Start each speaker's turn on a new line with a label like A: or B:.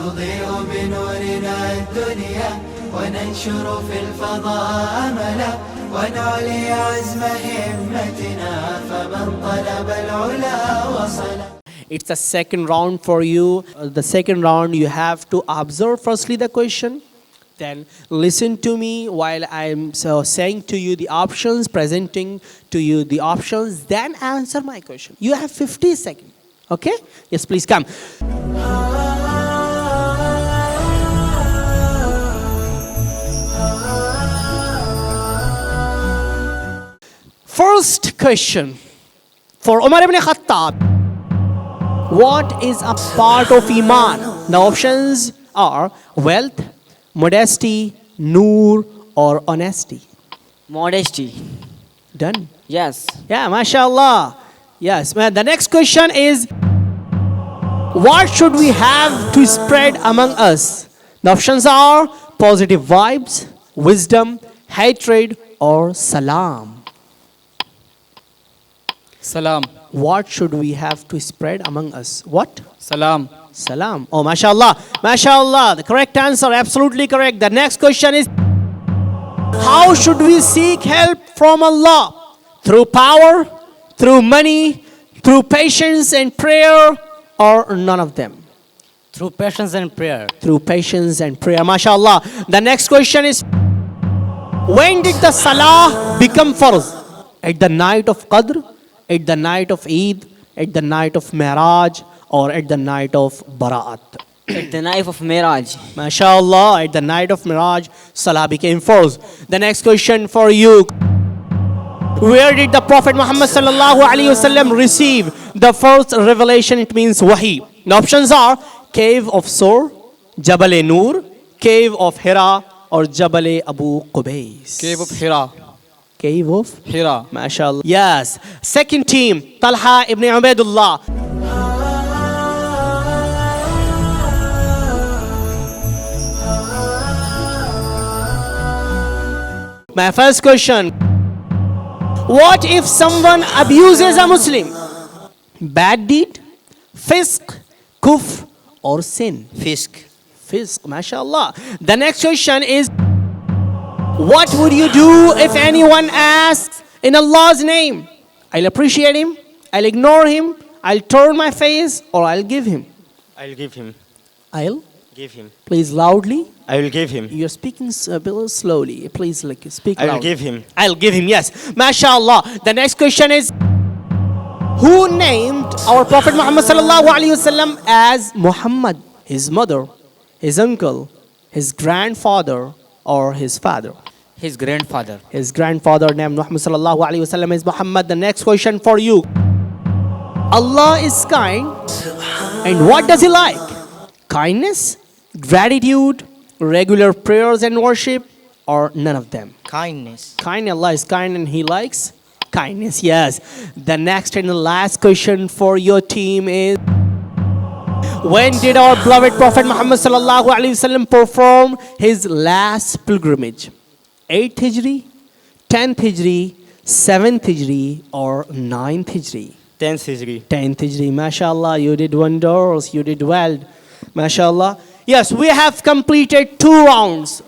A: نضيء بنورنا الدنيا وننشر في الفضاء أملا ونعلي عزم همتنا فمن طلب العلا وصل.
B: It's a second round for you. The second round you have to observe firstly the question, then listen to me while I'm saying to you the options, presenting to you the options, then answer my question. You have 50 seconds. Okay? Yes, please come. First question for Umar ibn Khattab. What is a part of Iman? The options are wealth, modesty, noor, or honesty.
C: Modesty.
B: Done.
C: Yes.
B: Yeah, mashallah. Yes. The next question is, what should we have to spread among us? The options are positive vibes, wisdom, hatred, or salam.
D: Salam.
B: What should we have to spread among us? What?
D: Salam.
B: Salam. Oh, mashallah. Mashallah. The correct answer, absolutely correct. The next question is, how should we seek help from Allah? Through power, through money, through patience and prayer, or none of them?
D: Through patience and prayer.
B: Through patience and prayer. Mashallah. The next question is, when did the Salah become farz? At the night of Qadr, at the night of Eid, at the night of Mi'raj, or at the night of Bara'at?
C: At the night of Miraj.
B: MashaAllah, at the night of Miraj, Salah became farz. The next question for you. Where did the Prophet Muhammad sallallahu alaihi wasallam receive the first revelation? It means wahi. The options are Cave of Sur, Jabal-e-Nur, Cave of Hira, or Jabal-e-Abu Qubais.
D: Cave of Hira.
B: Cave of
D: Hira.
B: MashaAllah. Yes. Second team, Talha ibn Ubaidullah. My first question. What if someone abuses a Muslim? Bad deed, fisk, kufr, or sin?
C: Fisk.
B: Fisk, mashallah. The next question is, what would you do if anyone asks in Allah's name? I'll appreciate him, I'll ignore him, I'll turn my face, or I'll give him.
E: I'll give him.
B: I'll?
E: Give him.
B: Please loudly.
E: I will give him.
B: You're speaking a bit slowly. Please speak
E: I
B: loud.
E: will give him.
B: I'll give him, yes. MashaAllah. The next question is, who named our Prophet Muhammad sallallahu alaihi wasallam as Muhammad? His mother, his uncle, his grandfather, or his father?
D: His grandfather.
B: His grandfather named Muhammad sallallahu alaihi wasallam is Muhammad. The next question for you. Allah is kind, and what does He like? Kindness, gratitude, regular prayers and worship, or none of them?
C: Kindness.
B: Kind, Allah is kind and He likes kindness, yes. The next and the last question for your team is, when did our beloved Prophet Muhammad sallallahu alaihi wasallam perform his last pilgrimage? 8th Hijri, 10th Hijri, 7th Hijri, or 9th Hijri?
E: 10th Hijri.
B: 10th Hijri. MashaAllah, you did wonders, you did well. MashaAllah. Yes, we have completed 2 rounds.